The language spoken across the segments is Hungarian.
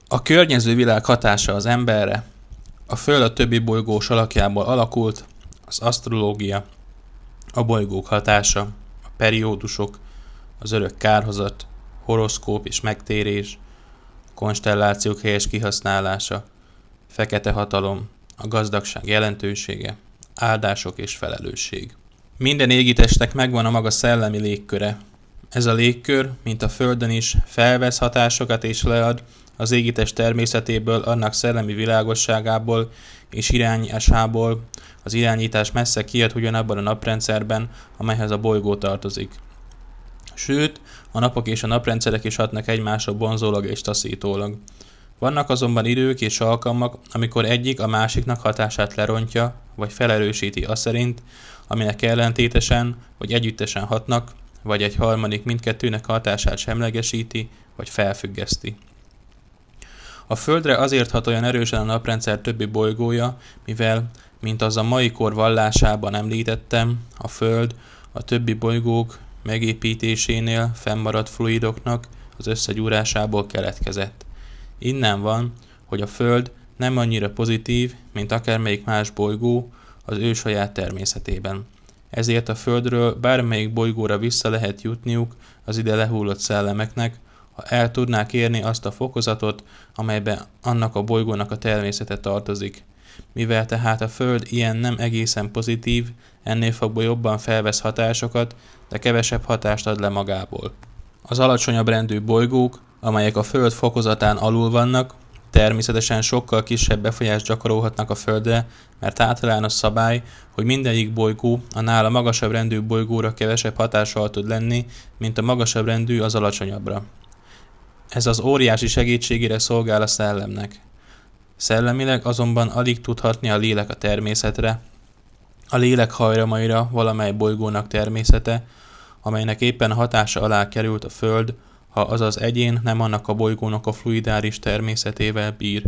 A környező világ hatása az emberre, a Föld a többi bolygós alakjából alakult, az asztrológia, a bolygók hatása, a periódusok, az örök kárhozat, horoszkóp és megtérés, konstellációk helyes kihasználása, fekete hatalom, a gazdagság jelentősége, áldások és felelősség. Minden égitestnek megvan a maga szellemi légköre. Ez a légkör, mint a Földön is, felvesz hatásokat és lead az égitest természetéből, annak szellemi világosságából és irányásából. Az irányítás messze kijött ugyanabban a naprendszerben, amelyhez a bolygó tartozik. Sőt, a napok és a naprendszerek is hatnak egymásra vonzólag és taszítólag. Vannak azonban idők és alkalmak, amikor egyik a másiknak hatását lerontja, vagy felerősíti aszerint, aminek ellentétesen, vagy együttesen hatnak, vagy egy harmadik mindkettőnek hatását semlegesíti, vagy felfüggeszti. A Földre azért hat olyan erősen a naprendszer többi bolygója, mivel, mint az a mai kor vallásában említettem, a Föld a többi bolygók megépítésénél fennmaradt fluidoknak az összegyúrásából keletkezett. Innen van, hogy a Föld nem annyira pozitív, mint akármelyik más bolygó az ő saját természetében. Ezért a Földről bármelyik bolygóra vissza lehet jutniuk az ide lehullott szellemeknek, ha el tudnák érni azt a fokozatot, amelyben annak a bolygónak a természete tartozik. Mivel tehát a Föld ilyen nem egészen pozitív, ennél fogva jobban felvesz hatásokat, de kevesebb hatást ad le magából. Az alacsonyabb rendű bolygók, amelyek a Föld fokozatán alul vannak, természetesen sokkal kisebb befolyást gyakorolhatnak a Földre, mert általános szabály, hogy mindegyik bolygó a nála magasabb rendű bolygóra kevesebb hatással tud lenni, mint a magasabb rendű az alacsonyabbra. Ez az óriási segítségére szolgál a szellemnek. Szellemileg azonban alig tudhatni a lélek a természetre, a lélek hajramaira valamely bolygónak természete, amelynek éppen hatása alá került a Föld, ha az az egyén nem annak a bolygónak a fluidáris természetével bír.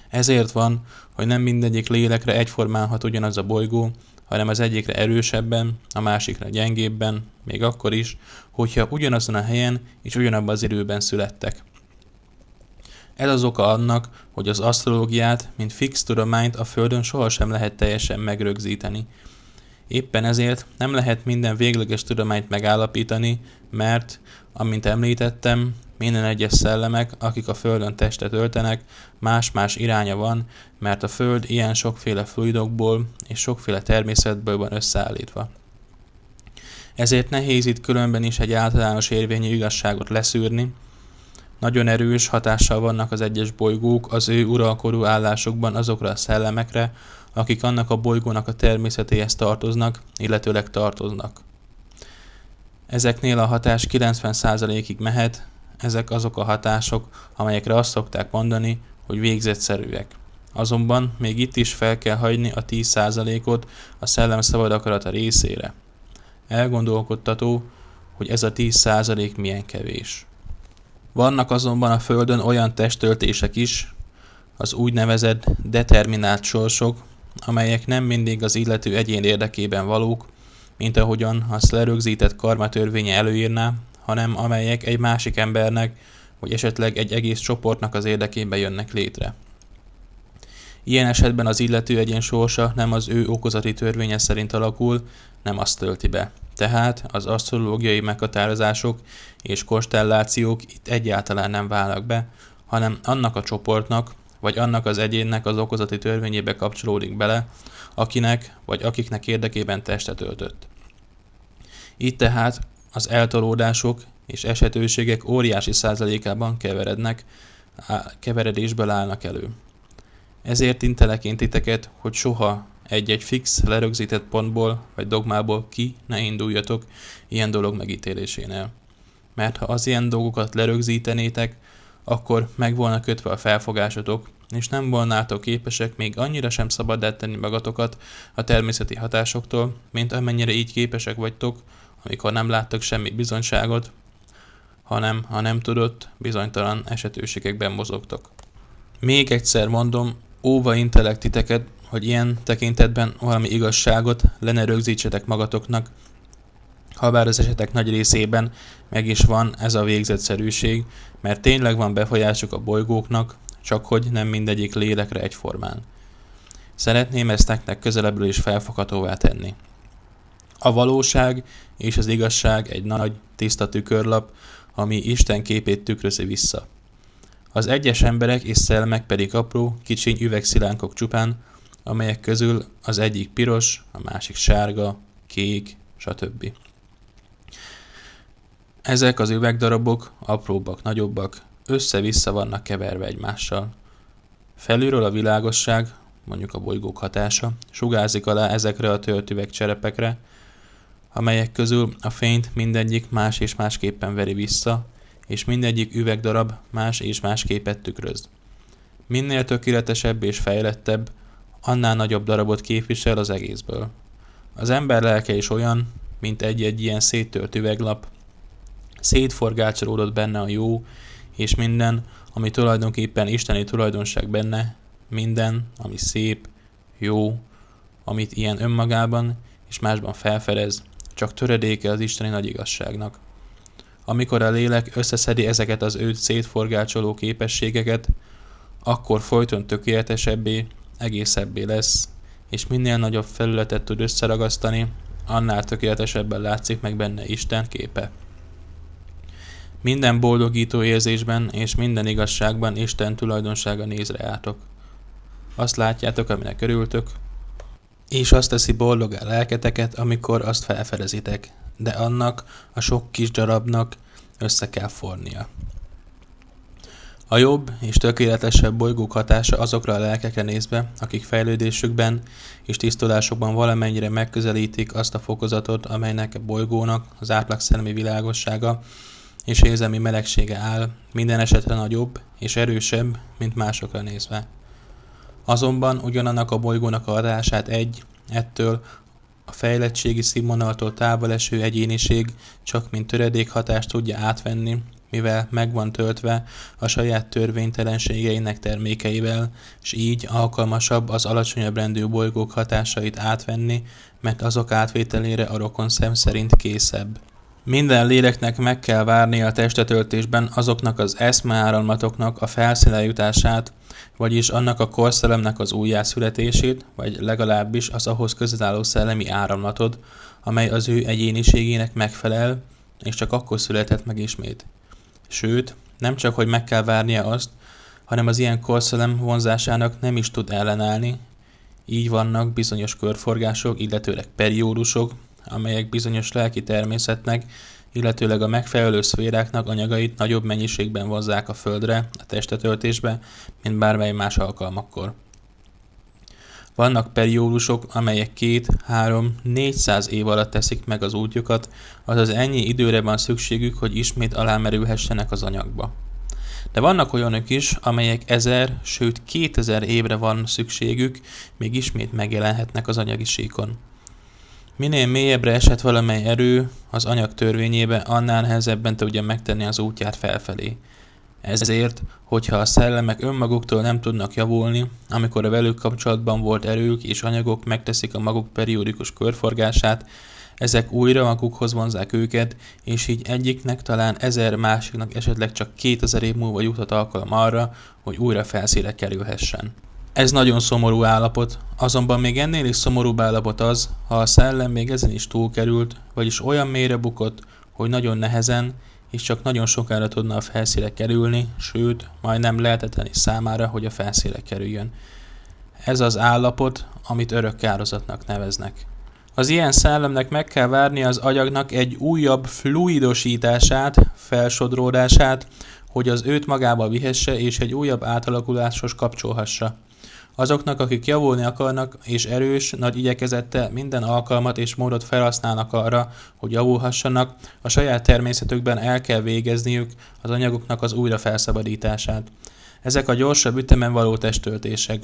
Ezért van, hogy nem mindegyik lélekre egyformán hat ugyanaz a bolygó, hanem az egyikre erősebben, a másikra gyengébben, még akkor is, hogyha ugyanazon a helyen és ugyanabban az időben születtek. Ez az oka annak, hogy az asztrológiát, mint fix tudományt a Földön sohasem lehet teljesen megrögzíteni. Éppen ezért nem lehet minden végleges tudományt megállapítani, mert, amint említettem, minden egyes szellemek, akik a Földön testet öltenek, más-más iránya van, mert a Föld ilyen sokféle fluidokból és sokféle természetből van összeállítva. Ezért nehéz itt különben is egy általános érvényű igazságot leszűrni. Nagyon erős hatással vannak az egyes bolygók az ő uralkodó állásokban azokra a szellemekre, akik annak a bolygónak a természetéhez tartoznak, illetőleg tartoznak. Ezeknél a hatás 90%-ig mehet, ezek azok a hatások, amelyekre azt szokták mondani, hogy végzetszerűek. Azonban még itt is fel kell hagyni a 10%-ot a szellem szabad akarata részére. Elgondolkodtató, hogy ez a 10% milyen kevés. Vannak azonban a Földön olyan testtöltések is, az úgynevezett determinált sorsok, amelyek nem mindig az illető egyén érdekében valók, mint ahogyan azt lerögzített karma törvénye előírná, hanem amelyek egy másik embernek, vagy esetleg egy egész csoportnak az érdekében jönnek létre. Ilyen esetben az illető egyén sorsa nem az ő okozati törvénye szerint alakul, nem azt tölti be. Tehát az asztrológiai meghatározások és konstellációk itt egyáltalán nem válnak be, hanem annak a csoportnak, vagy annak az egyénnek az okozati törvényébe kapcsolódik bele, akinek vagy akiknek érdekében testet öltött. Így tehát az eltolódások és esetőségek óriási százalékában keveredésből állnak elő. Ezért intelek én titeket, hogy soha egy-egy fix, lerögzített pontból vagy dogmából ki ne induljatok ilyen dolog megítélésénél. Mert ha az ilyen dolgokat lerögzítenétek, akkor meg volna kötve a felfogásotok, és nem volnátok képesek még annyira sem szabaddá tenni magatokat a természeti hatásoktól, mint amennyire így képesek vagytok, amikor nem láttok semmi bizonyságot, hanem ha nem tudott, bizonytalan esetőségekben mozogtok. Még egyszer mondom, óva intelek titeket, hogy ilyen tekintetben valami igazságot le ne rögzítsetek magatoknak, Habár az esetek nagy részében meg is van ez a végzetszerűség, mert tényleg van befolyásuk a bolygóknak, csak hogy nem mindegyik lélekre egyformán. Szeretném ezt nektek közelebbről is felfoghatóvá tenni. A valóság és az igazság egy nagy, tiszta tükörlap, ami Isten képét tükrözi vissza. Az egyes emberek és szellemek pedig apró, kicsiny üvegszilánkok csupán, amelyek közül az egyik piros, a másik sárga, kék, stb. Ezek az üvegdarabok, apróbbak, nagyobbak, össze-vissza vannak keverve egymással. Felülről a világosság, mondjuk a bolygók hatása, sugárzik alá ezekre a tört üvegcserepekre, amelyek közül a fényt mindegyik más és másképpen veri vissza, és mindegyik üvegdarab más és más képet tükröz. Minél tökéletesebb és fejlettebb, annál nagyobb darabot képvisel az egészből. Az ember lelke is olyan, mint egy-egy ilyen széttört üveglap. Szétforgácsolódott benne a jó, és minden, ami tulajdonképpen isteni tulajdonság benne, minden, ami szép, jó, amit ilyen önmagában és másban felfedez, csak töredéke az isteni nagy igazságnak. Amikor a lélek összeszedi ezeket az őt szétforgácsoló képességeket, akkor folyton tökéletesebbé, egészebbé lesz, és minél nagyobb felületet tud összeragasztani, annál tökéletesebben látszik meg benne Isten képe. Minden boldogító érzésben és minden igazságban Isten tulajdonsága néz rátok. Azt látjátok, aminek örültök, és azt teszi boldogá lelketeket, amikor azt felfedezitek, de annak a sok kis darabnak össze kell fornia. A jobb és tökéletesebb bolygók hatása azokra a lelkekre nézve, akik fejlődésükben és tisztulásokban valamennyire megközelítik azt a fokozatot, amelynek a bolygónak az átlag szellemi világossága és érzelmi melegsége áll, minden esetre nagyobb és erősebb, mint másokra nézve. Azonban ugyanannak a bolygónak a hatását ettől a fejlettségi színvonaltól távol eső egyéniség csak mint töredékhatást tudja átvenni, mivel meg van töltve a saját törvénytelenségeinek termékeivel, és így alkalmasabb az alacsonyabb rendű bolygók hatásait átvenni, mert azok átvételére a rokonszem szerint készebb. Minden léleknek meg kell várni a testetöltésben azoknak az eszmeáramlatoknak a felszínre jutását, vagyis annak a korszellemnek az újjászületését, vagy legalábbis az ahhoz közel álló szellemi áramlatod, amely az ő egyéniségének megfelel, és csak akkor született meg ismét. Sőt, nem csak, hogy meg kell várnia azt, hanem az ilyen korszellem vonzásának nem is tud ellenállni. Így vannak bizonyos körforgások, illetőleg periódusok, amelyek bizonyos lelki természetnek, illetőleg a megfelelő szféráknak anyagait nagyobb mennyiségben vonzzák a Földre, a testetöltésbe, mint bármely más alkalmakkor. Vannak periódusok, amelyek 2-3-400 év alatt teszik meg az útjukat, azaz ennyi időre van szükségük, hogy ismét alámerülhessenek az anyagba. De vannak olyanok is, amelyek 1000, sőt 2000 évre van szükségük, még ismét megjelenhetnek az anyagi síkon. Minél mélyebbre esett valamely erő az anyag törvényébe, annál nehezebben tudja megtenni az útját felfelé. Ezért, hogyha a szellemek önmaguktól nem tudnak javulni, amikor a velük kapcsolatban volt erők és anyagok megteszik a maguk periódikus körforgását, ezek újra magukhoz vonzák őket, és így egyiknek talán 1000, másiknak esetleg csak 2000 év múlva juthat alkalom arra, hogy újra felszínre kerülhessen. Ez nagyon szomorú állapot, azonban még ennél is szomorúbb állapot az, ha a szellem még ezen is túlkerült, vagyis olyan mélyre bukott, hogy nagyon nehezen és csak nagyon sokára tudna a felszínre kerülni, sőt, majdnem lehetetlen is számára, hogy a felszínre kerüljön. Ez az állapot, amit örök kározatnak neveznek. Az ilyen szellemnek meg kell várni az agyagnak egy újabb fluidosítását, felsodródását, hogy az őt magába vihesse és egy újabb átalakuláshoz kapcsolhassa. Azoknak, akik javulni akarnak és erős, nagy igyekezettel minden alkalmat és módot felhasználnak arra, hogy javulhassanak, a saját természetükben el kell végezniük az anyagoknak az újra felszabadítását. Ezek a gyorsabb ütemen való testtöltések.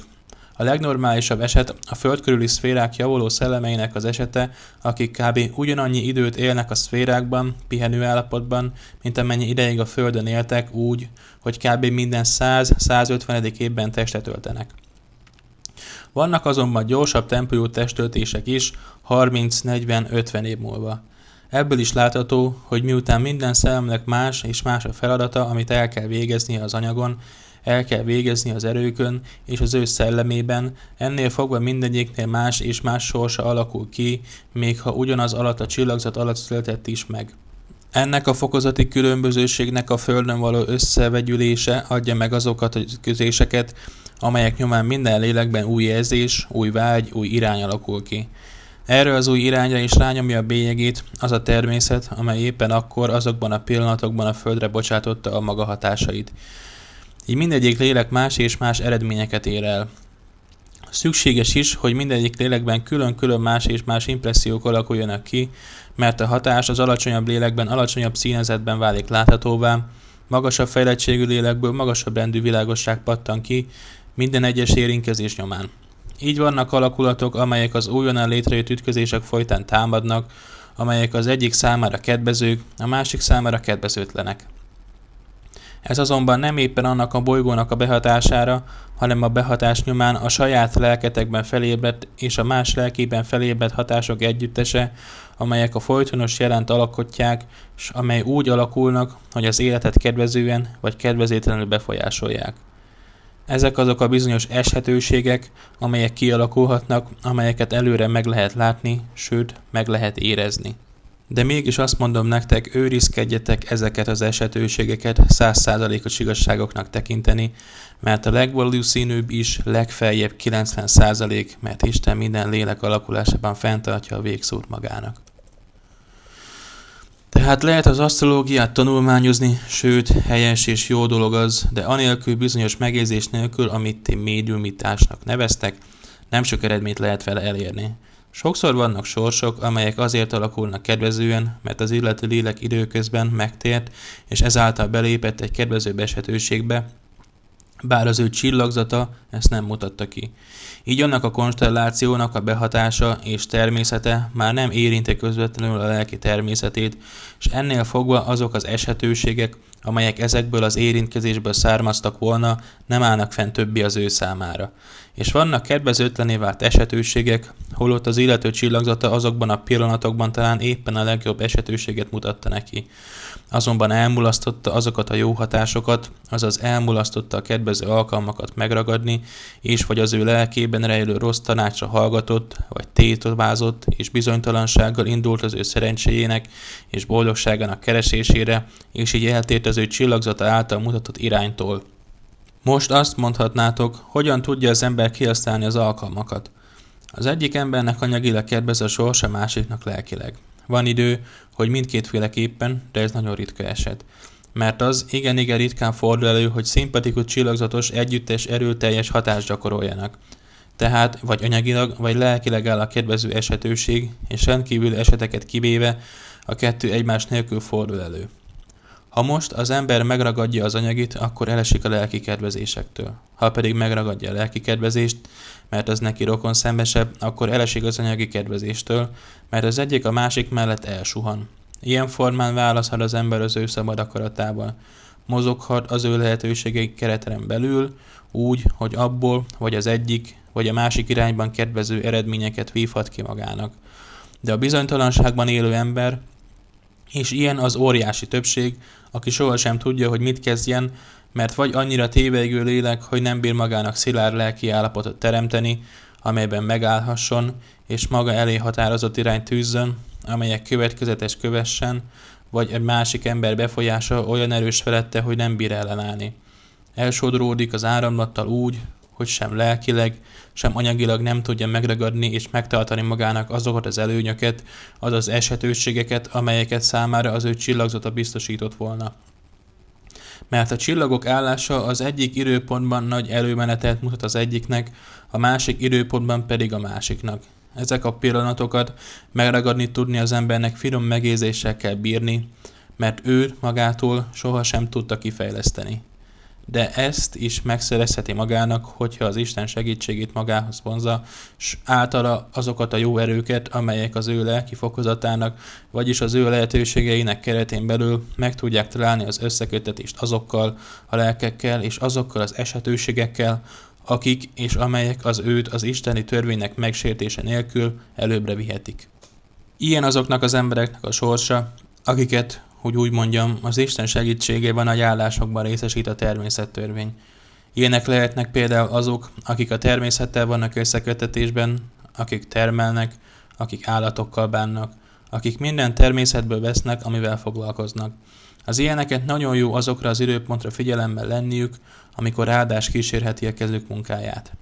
A legnormálisabb eset a föld körüli szférák javuló szellemeinek az esete, akik kb. Ugyanannyi időt élnek a szférákban, pihenő állapotban, mint amennyi ideig a földön éltek úgy, hogy kb. Minden 100-150. Évben testet öltenek. Vannak azonban gyorsabb tempójú testtöltések is 30-40-50 év múlva. Ebből is látható, hogy miután minden szellemnek más és más a feladata, amit el kell végeznie az anyagon, el kell végezni az erőkön és az ő szellemében, ennél fogva mindegyiknél más és más sorsa alakul ki, még ha ugyanaz alatt a csillagzat alatt született is meg. Ennek a fokozati különbözőségnek a Földön való összevegyülése adja meg azokat a közéseket, amelyek nyomán minden lélekben új érzés, új vágy, új irány alakul ki. Erről az új irányra is rányomja a bélyegét az a természet, amely éppen akkor, azokban a pillanatokban a Földre bocsátotta a maga hatásait. Így mindegyik lélek más és más eredményeket ér el. Szükséges is, hogy mindegyik lélekben külön-külön más és más impressziók alakuljanak ki, mert a hatás az alacsonyabb lélekben alacsonyabb színezetben válik láthatóvá, magasabb fejlettségű lélekből magasabb rendű világosság pattan ki minden egyes érintkezés nyomán. Így vannak alakulatok, amelyek az újonnan létrejött ütközések folytán támadnak, amelyek az egyik számára kedvezők, a másik számára kedvezőtlenek. Ez azonban nem éppen annak a bolygónak a behatására, hanem a behatás nyomán a saját lelketekben felébredt és a más lelkében felébredt hatások együttese, amelyek a folytonos jelent alakotják, és amely úgy alakulnak, hogy az életet kedvezően vagy kedvezétlenül befolyásolják. Ezek azok a bizonyos eshetőségek, amelyek kialakulhatnak, amelyeket előre meg lehet látni, sőt, meg lehet érezni. De mégis azt mondom nektek, őrizkedjetek ezeket az eshetőségeket 100%-os igazságoknak tekinteni, mert a legvalószínűbb is legfeljebb 90%, mert Isten minden lélek alakulásában fenntartja a végszót magának. Tehát lehet az asztrológiát tanulmányozni, sőt, helyes és jó dolog az, de anélkül bizonyos megérzés nélkül, amit ti médiumitásnak neveztek, nem sok eredményt lehet vele elérni. Sokszor vannak sorsok, amelyek azért alakulnak kedvezően, mert az illető lélek időközben megtért, és ezáltal belépett egy kedvezőbb eshetőségbe, bár az ő csillagzata ezt nem mutatta ki. Így annak a konstellációnak a behatása és természete már nem érinti közvetlenül a lelki természetét, és ennél fogva azok az eshetőségek, amelyek ezekből az érintkezésből származtak volna, nem állnak fenn többi az ő számára. És vannak kedvezőtlené vált eshetőségek, holott az illető csillagzata azokban a pillanatokban talán éppen a legjobb eshetőséget mutatta neki. Azonban elmulasztotta azokat a jó hatásokat, azaz elmulasztotta a kedvező alkalmakat megragadni, és vagy az ő lelkében rejlő rossz tanácsra hallgatott, vagy tétovázott, és bizonytalansággal indult az ő szerencséjének és boldogságának keresésére, és így eltért az ő csillagzata által mutatott iránytól. Most azt mondhatnátok, hogyan tudja az ember kihasználni az alkalmakat. Az egyik embernek anyagilag kedvez a sors, a másiknak lelkileg. Van idő, hogy mindkétféleképpen, de ez nagyon ritka eset. Mert az igen ritkán fordul elő, hogy szimpatikus csillagzatos, együttes, erőteljes hatást gyakoroljanak. Tehát vagy anyagilag, vagy lelkileg áll a kedvező eshetőség, és rendkívül eseteket kivéve a kettő egymás nélkül fordul elő. Ha most az ember megragadja az anyagit, akkor elesik a lelki kedvezésektől. Ha pedig megragadja a lelki kedvezést, mert az neki rokon szembesebb, akkor elesik az anyagi kedvezéstől, mert az egyik a másik mellett elsuhan. Ilyen formán választhat az ember az ő szabad akaratával. Mozoghat az ő lehetőségei keretren belül, úgy, hogy abból vagy az egyik, vagy a másik irányban kedvező eredményeket vívhat ki magának. De a bizonytalanságban élő ember, és ilyen az óriási többség, aki sohasem tudja, hogy mit kezdjen, mert vagy annyira tévejgő lélek, hogy nem bír magának szilárd lelki állapotot teremteni, amelyben megállhasson, és maga elé határozott irányt tűzzön, amelyek következetes kövessen, vagy egy másik ember befolyása olyan erős felette, hogy nem bír ellenállni. Elsodródik az áramlattal úgy, hogy sem lelkileg, sem anyagilag nem tudja megragadni és megtartani magának azokat az előnyöket, azaz eshetőségeket, amelyeket számára az ő csillagzata biztosított volna. Mert a csillagok állása az egyik időpontban nagy előmenetet mutat az egyiknek, a másik időpontban pedig a másiknak. Ezek a pillanatokat megragadni tudni az embernek finom megérzéssel kell bírni, mert ő magától sohasem tudta kifejleszteni. De ezt is megszerezheti magának, hogyha az Isten segítségét magához vonzza, s általa azokat a jó erőket, amelyek az ő lelki fokozatának, vagyis az ő lehetőségeinek keretén belül meg tudják találni az összeköttetést azokkal a lelkekkel és azokkal az eshetőségekkel, akik és amelyek az őt az isteni törvénynek megsértése nélkül előbbre vihetik. Ilyen azoknak az embereknek a sorsa, akiket, hogy úgy mondjam, az Isten segítségében nagy áldásokban részesít a természettörvény. Ilyenek lehetnek például azok, akik a természettel vannak összeköttetésben, akik termelnek, akik állatokkal bánnak, akik minden természetből vesznek, amivel foglalkoznak. Az ilyeneket nagyon jó azokra az időpontra figyelemmel lenniük, amikor áldás kísérheti a kezük munkáját.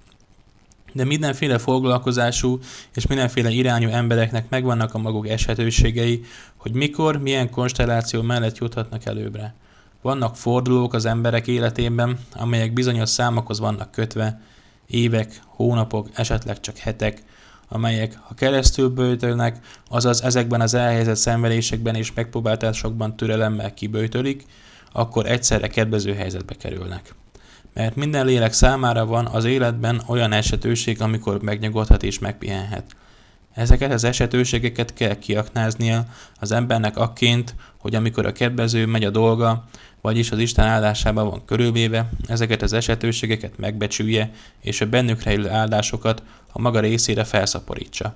De mindenféle foglalkozású és mindenféle irányú embereknek megvannak a maguk eshetőségei, hogy mikor, milyen konstelláció mellett juthatnak előbbre. Vannak fordulók az emberek életében, amelyek bizonyos számokhoz vannak kötve, évek, hónapok, esetleg csak hetek, amelyek, ha keresztül böjtölnek, azaz ezekben az elhelyezett szenvedésekben és megpróbáltásokban türelemmel kiböjtölik, akkor egyszerre kedvező helyzetbe kerülnek. Mert minden lélek számára van az életben olyan esetőség, amikor megnyugodhat és megpihenhet. Ezeket az esetőségeket kell kiaknáznia az embernek akként, hogy amikor a kedvező megy a dolga, vagyis az Isten áldásában van körülvéve, ezeket az esetőségeket megbecsülje, és a bennük rejlő áldásokat a maga részére felszaporítsa.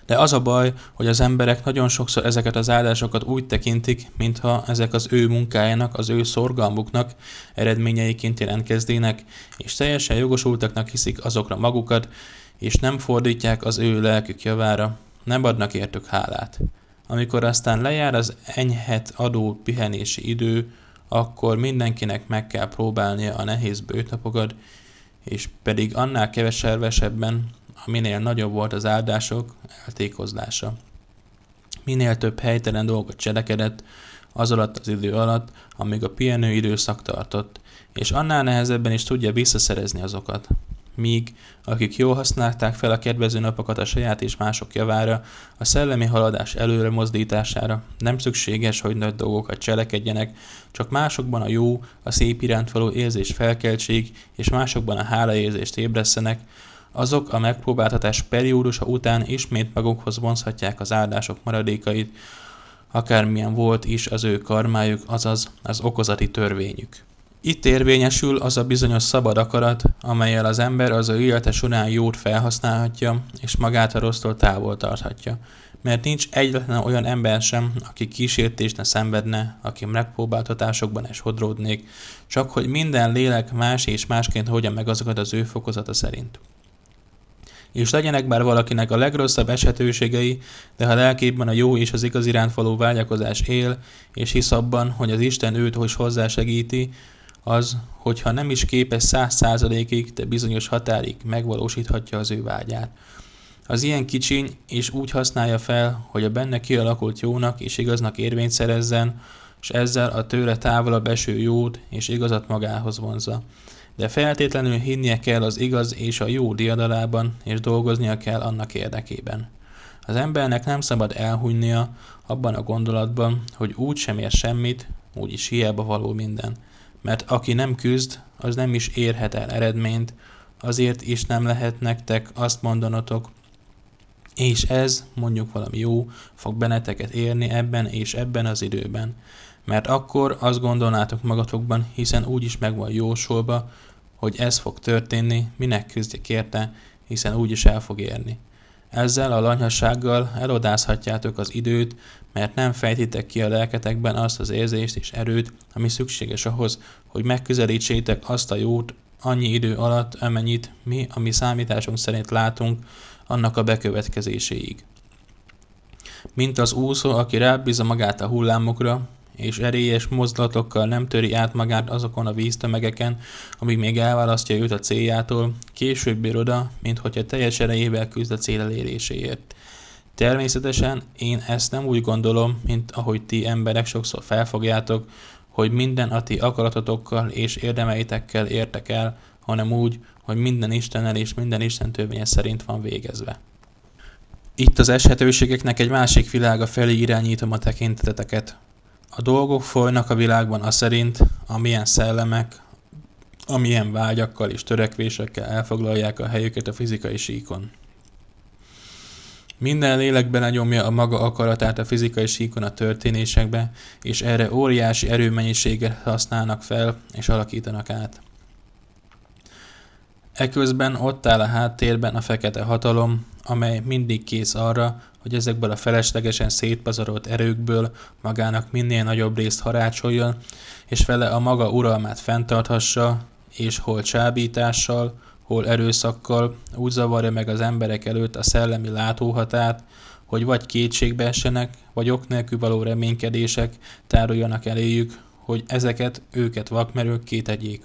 De az a baj, hogy az emberek nagyon sokszor ezeket az áldásokat úgy tekintik, mintha ezek az ő munkájának, az ő szorgalmuknak eredményeiként jelentkeznének, és teljesen jogosultaknak hiszik azokra magukat, és nem fordítják az ő lelkük javára, nem adnak értük hálát. Amikor aztán lejár az enyhet adó pihenési idő, akkor mindenkinek meg kell próbálnia a nehéz bőjtnapokat, és pedig annál kevesebben, minél nagyobb volt az áldások eltékozlása. Minél több helytelen dolgot cselekedett az alatt az idő alatt, amíg a pihenő időszak tartott, és annál nehezebben is tudja visszaszerezni azokat. Míg akik jól használták fel a kedvező napokat a saját és mások javára, a szellemi haladás előre mozdítására, nem szükséges, hogy nagy dolgokat cselekedjenek, csak másokban a jó, a szép iránt való érzés felkeltség, és másokban a hálaérzést ébresszenek, azok a megpróbáltatás periódusa után ismét magukhoz vonzhatják az áldások maradékait, akármilyen volt is az ő karmájuk, azaz az okozati törvényük. Itt érvényesül az a bizonyos szabad akarat, amellyel az ember az ő élete során jót felhasználhatja, és magát a rossztól távol tarthatja. Mert nincs egyetlen olyan ember sem, aki kísértést ne szenvedne, aki megpróbáltatásokban is sodródnék, csak hogy minden lélek más és másként hogyan meg azokat az ő fokozata szerint. És legyenek bár valakinek a legrosszabb eshetőségei, de ha lelkében a jó és az igaz iránt való vágyakozás él, és hisz abban, hogy az Isten őt is hozzásegíti, az, hogyha nem is képes 100%-ig, de bizonyos határig megvalósíthatja az ő vágyát. Az ilyen kicsiny és úgy használja fel, hogy a benne kialakult jónak és igaznak érvényt szerezzen, és ezzel a tőle távolabb eső jót és igazat magához vonzza. De feltétlenül hinnie kell az igaz és a jó diadalában, és dolgoznia kell annak érdekében. Az embernek nem szabad elhunynia abban a gondolatban, hogy úgy sem ér semmit, úgyis hiába való minden. Mert aki nem küzd, az nem is érhet el eredményt, azért is nem lehet nektek azt mondanotok, és ez, mondjuk valami jó, fog benneteket érni ebben és ebben az időben. Mert akkor azt gondolnátok magatokban, hiszen úgyis meg van jósolva, hogy ez fog történni, minek küzdjek érte, hiszen úgyis el fog érni. Ezzel a lanyhassággal elodázhatjátok az időt, mert nem fejtitek ki a lelketekben azt az érzést és erőt, ami szükséges ahhoz, hogy megközelítsétek azt a jót annyi idő alatt, amennyit mi, ami számításunk szerint látunk, annak a bekövetkezéséig. Mint az úszó, aki rábízza magát a hullámokra, és erélyes mozdulatokkal nem töri át magát azokon a víztömegeken, amíg még elválasztja őt a céljától, később ér oda, mint hogyha teljes erejével küzd a cél eléréséért. Természetesen én ezt nem úgy gondolom, mint ahogy ti emberek sokszor felfogjátok, hogy minden a ti akaratotokkal és érdemeitekkel értek el, hanem úgy, hogy minden Istennel és minden Isten törvénye szerint van végezve. Itt az eshetőségeknek egy másik világa felé irányítom a tekinteteket. A dolgok folynak a világban aszerint, amilyen szellemek, amilyen vágyakkal és törekvésekkel elfoglalják a helyüket a fizikai síkon. Minden lélek belenyomja a maga akaratát a fizikai síkon a történésekbe, és erre óriási erőmennyiséget használnak fel és alakítanak át. Eközben ott áll a háttérben a fekete hatalom, amely mindig kész arra, hogy ezekből a feleslegesen szétpazarolt erőkből magának minél nagyobb részt harácsoljon, és vele a maga uralmát fenntarthassa, és hol csábítással, hol erőszakkal úgy zavarja meg az emberek előtt a szellemi látóhatát, hogy vagy kétségbe essenek, vagy ok nélkül való reménykedések táruljanak eléjük, hogy ezeket őket vakmerőkké tegyék.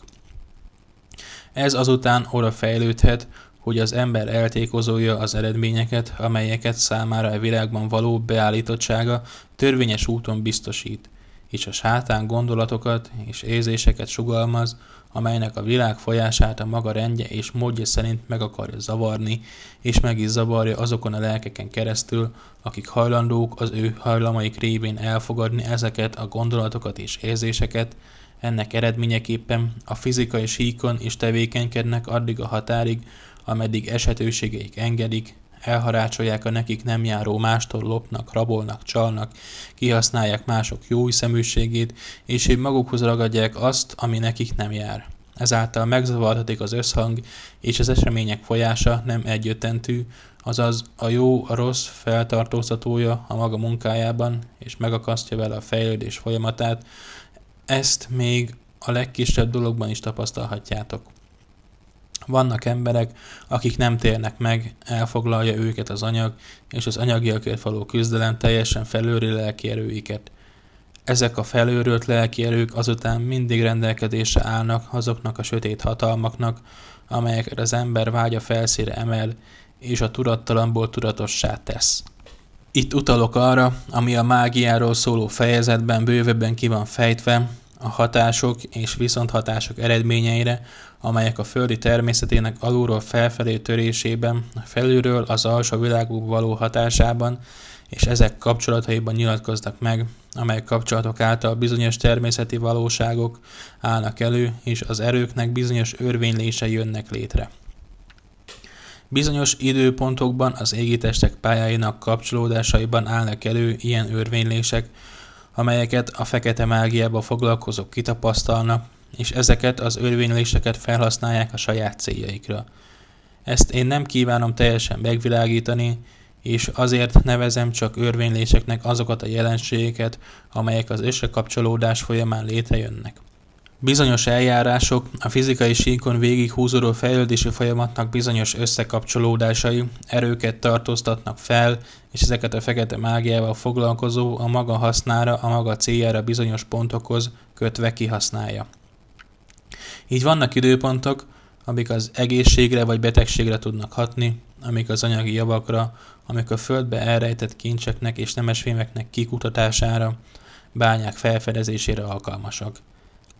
Ez azután oda fejlődhet, hogy az ember eltékozolja az eredményeket, amelyeket számára a világban való beállítottsága törvényes úton biztosít, és a sátán gondolatokat és érzéseket sugalmaz, amelynek a világ folyását a maga rendje és módja szerint meg akarja zavarni, és meg is zavarja azokon a lelkeken keresztül, akik hajlandók az ő hajlamaik révén elfogadni ezeket a gondolatokat és érzéseket. Ennek eredményeképpen a fizikai síkon is tevékenykednek addig a határig, ameddig esetőségeik engedik, elharácsolják a nekik nem járó mástól, lopnak, rabolnak, csalnak, kihasználják mások jóhiszeműségét, és így magukhoz ragadják azt, ami nekik nem jár. Ezáltal megzavarhatik az összhang, és az események folyása nem egyöttentű, azaz a jó a rossz feltartóztatója a maga munkájában, és megakasztja vele a fejlődés folyamatát. Ezt még a legkisebb dologban is tapasztalhatjátok. Vannak emberek, akik nem térnek meg, elfoglalja őket az anyag, és az anyagiakért való küzdelem teljesen felőri lelki erőiket. Ezek a felőrölt lelki erők azután mindig rendelkezésre állnak azoknak a sötét hatalmaknak, amelyeket az ember vágya felszínre emel, és a tudattalamból tudatossá tesz. Itt utalok arra, ami a mágiáról szóló fejezetben bővebben ki van fejtve, a hatások és viszonthatások eredményeire, amelyek a földi természetének alulról felfelé törésében, felülről az alsó világú való hatásában, és ezek kapcsolataiban nyilatkoznak meg, amely kapcsolatok által bizonyos természeti valóságok állnak elő, és az erőknek bizonyos örvénylései jönnek létre. Bizonyos időpontokban az égitestek pályáinak kapcsolódásaiban állnak elő ilyen örvénylések, amelyeket a fekete mágiában foglalkozók kitapasztalnak, és ezeket az örvényléseket felhasználják a saját céljaikra. Ezt én nem kívánom teljesen megvilágítani, és azért nevezem csak örvényléseknek azokat a jelenségeket, amelyek az összekapcsolódás folyamán létrejönnek. Bizonyos eljárások a fizikai síkon végig húzódó fejlődési folyamatnak bizonyos összekapcsolódásai erőket tartóztatnak fel, és ezeket a fekete mágiával foglalkozó a maga hasznára, a maga céljára bizonyos pontokhoz kötve kihasználja. Így vannak időpontok, amik az egészségre vagy betegségre tudnak hatni, amik az anyagi javakra, amik a földbe elrejtett kincseknek és nemesfémeknek kikutatására, bányák felfedezésére alkalmasak.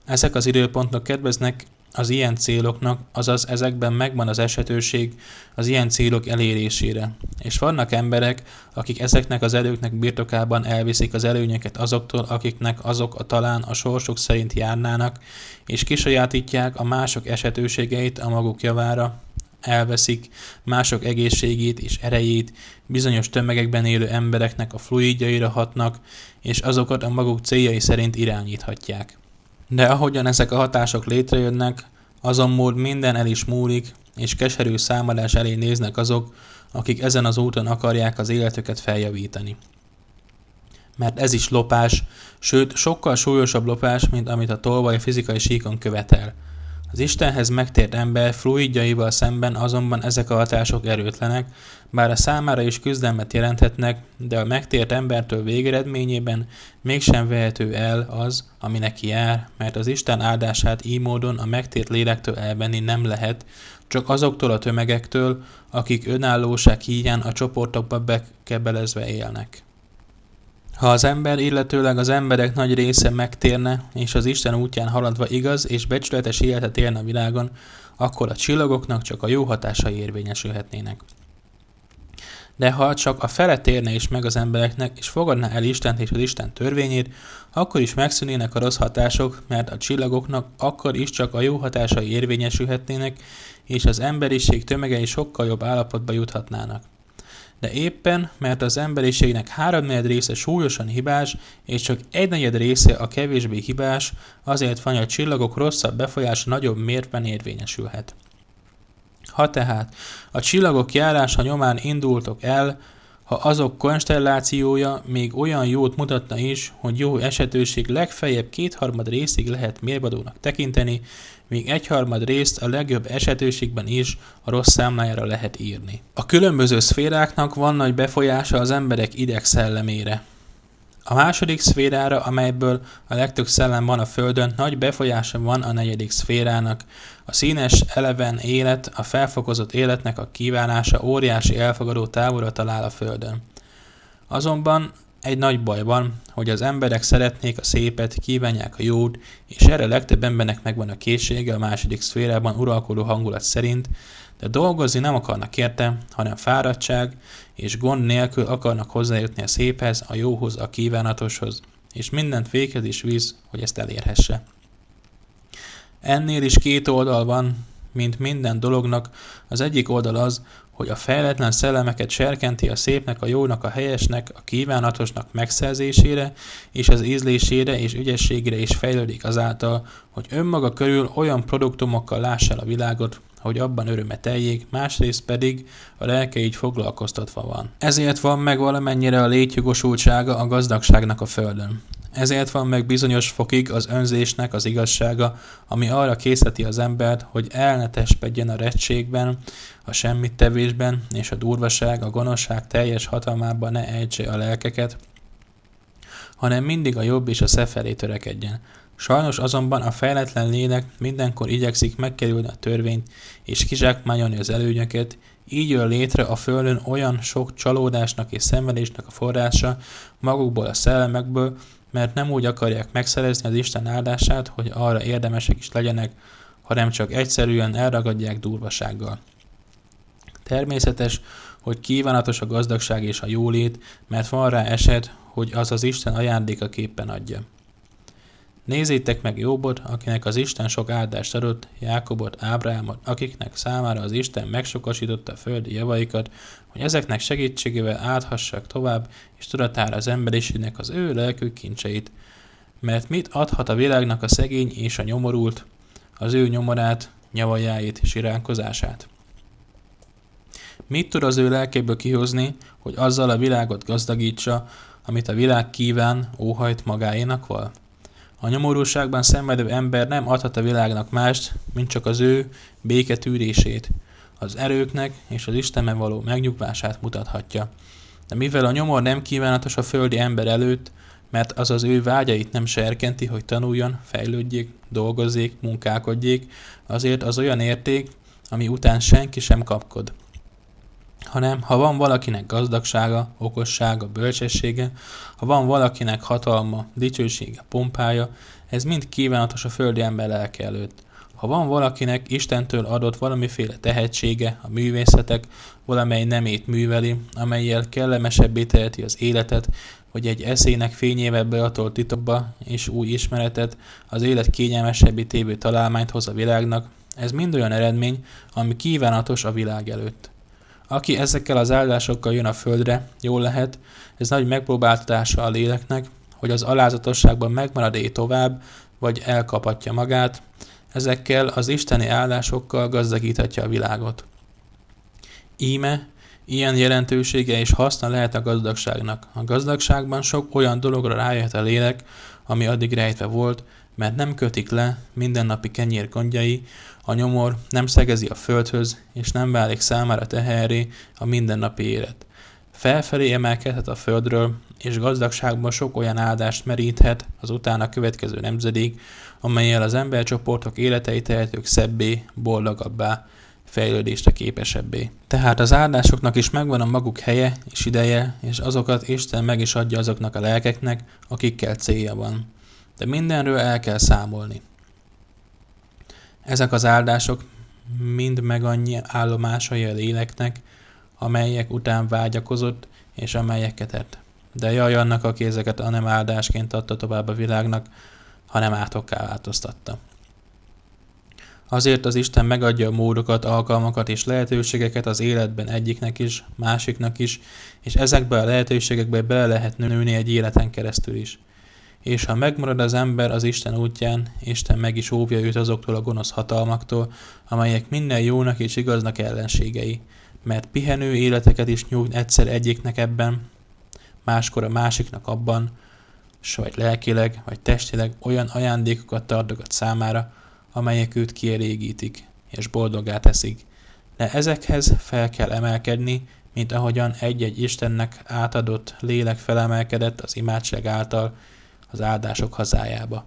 Ezek az időpontok kedveznek az ilyen céloknak, azaz ezekben megvan az esetőség az ilyen célok elérésére. És vannak emberek, akik ezeknek az erőknek birtokában elviszik az előnyeket azoktól, akiknek azok talán a sorsuk szerint járnának, és kisajátítják a mások esetőségeit a maguk javára, elveszik mások egészségét és erejét, bizonyos tömegekben élő embereknek a fluidjaira hatnak, és azokat a maguk céljai szerint irányíthatják. De ahogyan ezek a hatások létrejönnek, azon mód minden el is múlik, és keserű számadás elé néznek azok, akik ezen az úton akarják az életüket feljavítani. Mert ez is lopás, sőt sokkal súlyosabb lopás, mint amit a tolvaj fizikai síkon követel. Az Istenhez megtért ember fluidjaival szemben azonban ezek a hatások erőtlenek, bár a számára is küzdelmet jelenthetnek, de a megtért embertől végeredményében mégsem vehető el az, ami neki jár, mert az Isten áldását így módon a megtért lélektől elvenni nem lehet, csak azoktól a tömegektől, akik önállóság híján a csoportokba bekebelezve élnek. Ha az ember, illetőleg az emberek nagy része megtérne, és az Isten útján haladva igaz és becsületes életet élne a világon, akkor a csillagoknak csak a jó hatásai érvényesülhetnének. De ha csak a fele térne is meg az embereknek, és fogadná el Istent és az Isten törvényét, akkor is megszűnének a rossz hatások, mert a csillagoknak akkor is csak a jó hatásai érvényesülhetnének, és az emberiség tömegei sokkal jobb állapotba juthatnának. De éppen, mert az emberiségnek 3/4 része súlyosan hibás, és csak 1/4 része a kevésbé hibás, azért van, hogy a csillagok rosszabb befolyása nagyobb mértékben érvényesülhet. Ha tehát a csillagok járása nyomán indultok el, ha azok konstellációja még olyan jót mutatna is, hogy jó esetőség legfeljebb 2/3 részig lehet mérvadónak tekinteni, míg 1/3 részt a legjobb esetőségben is a rossz számlájára lehet írni. A különböző szféráknak van nagy befolyása az emberek idegszellemére. A második szférára, amelyből a legtöbb szellem van a Földön, nagy befolyása van a negyedik szférának. A színes, eleven élet, a felfokozott életnek a kívánása óriási elfogadó távolra talál a Földön. Azonban egy nagy baj van, hogy az emberek szeretnék a szépet, kívánják a jót, és erre legtöbb embernek megvan a készsége a második szférában uralkodó hangulat szerint, de dolgozni nem akarnak érte, hanem fáradtság és gond nélkül akarnak hozzájutni a széphez, a jóhoz, a kívánatoshoz, és mindent véghez is visz, hogy ezt elérhesse. Ennél is két oldal van, mint minden dolognak. Az egyik oldal az, hogy a fejletlen szellemeket serkenti a szépnek, a jónak, a helyesnek, a kívánatosnak megszerzésére, és az ízlésére és ügyességére is fejlődik azáltal, hogy önmaga körül olyan produktumokkal lássa el a világot, hogy abban öröme teljék, másrészt pedig a lelke így foglalkoztatva van. Ezért van meg valamennyire a létjogosultsága a gazdagságnak a Földön. Ezért van meg bizonyos fokig az önzésnek az igazsága, ami arra készíti az embert, hogy el ne testpedjen a rettségben, a semmittevésben, és a durvaság, a gonoszság teljes hatalmában ne ejtse a lelkeket, hanem mindig a jobb és a szebb felé törekedjen. Sajnos azonban a fejletlen lélek mindenkor igyekszik megkerülni a törvényt és kizsákmányolni az előnyöket, így jön létre a Földön olyan sok csalódásnak és szenvedésnek a forrása magukból a szellemekből, mert nem úgy akarják megszerezni az Isten áldását, hogy arra érdemesek is legyenek, hanem csak egyszerűen elragadják durvasággal. Természetes, hogy kívánatos a gazdagság és a jólét, mert van rá eset, hogy az az Isten ajándékaképpen adja. Nézzétek meg Jóbot, akinek az Isten sok áldást adott, Jákobot, Ábrahámot, akiknek számára az Isten megsokasította a földi javaikat, hogy ezeknek segítségével áthassák tovább, és tudatára az emberiségnek az ő lelkük kincseit. Mert mit adhat a világnak a szegény és a nyomorult, az ő nyomorát, nyavajáit és iránkozását? Mit tud az ő lelkéből kihozni, hogy azzal a világot gazdagítsa, amit a világ kíván, óhajt magáénak val? A nyomorúságban szenvedő ember nem adhat a világnak mást, mint csak az ő béketűrését, az erőknek és az Istenben való megnyugvását mutathatja. De mivel a nyomor nem kívánatos a földi ember előtt, mert az az ő vágyait nem serkenti, hogy tanuljon, fejlődjék, dolgozzék, munkálkodjék, azért az olyan érték, ami után senki sem kapkod. Hanem ha van valakinek gazdagsága, okossága, bölcsessége, ha van valakinek hatalma, dicsősége, pompája, ez mind kívánatos a földi ember lelke előtt. Ha van valakinek Istentől adott valamiféle tehetsége, a művészetek, valamely nemét műveli, amellyel kellemesebbé teheti az életet, vagy egy eszének fényével beatolt titokba és új ismeretet, az élet kényelmesebbé tévő találmányt hoz a világnak, ez mind olyan eredmény, ami kívánatos a világ előtt. Aki ezekkel az áldásokkal jön a földre, jól lehet, ez nagy megpróbáltatása a léleknek, hogy az alázatosságban megmarad-e tovább, vagy elkapatja magát, ezekkel az isteni áldásokkal gazdagíthatja a világot. Íme, ilyen jelentősége és haszna lehet a gazdagságnak. A gazdagságban sok olyan dologra rájöhet a lélek, ami addig rejtve volt, mert nem kötik le mindennapi kenyér gondjai, a nyomor nem szegezi a földhöz, és nem válik számára teherré a mindennapi élet. Felfelé emelkedhet a földről, és gazdagságban sok olyan áldást meríthet az utána következő nemzedék, amellyel az embercsoportok életei tehetők szebbé, boldogabbá, fejlődésre képesebbé. Tehát az áldásoknak is megvan a maguk helye és ideje, és azokat Isten meg is adja azoknak a lelkeknek, akikkel célja van. De mindenről el kell számolni. Ezek az áldások mind meg annyi állomásai a léleknek, amelyek után vágyakozott, és amelyeket tett. De jaj annak, aki ezeket a nem áldásként adta tovább a világnak, hanem átokká változtatta. Azért az Isten megadja a módokat, alkalmakat és lehetőségeket az életben egyiknek is, másiknak is, és ezekbe a lehetőségekbe bele lehet nőni egy életen keresztül is. És ha megmarad az ember az Isten útján, Isten meg is óvja őt azoktól a gonosz hatalmaktól, amelyek minden jónak és igaznak ellenségei. Mert pihenő életeket is nyújt egyszer egyiknek ebben, máskor a másiknak abban, s vagy lelkileg, vagy testileg olyan ajándékokat tartogat számára, amelyek őt kielégítik, és boldoggá teszik. De ezekhez fel kell emelkedni, mint ahogyan egy-egy Istennek átadott lélek felemelkedett az imádság által az áldások hazájába.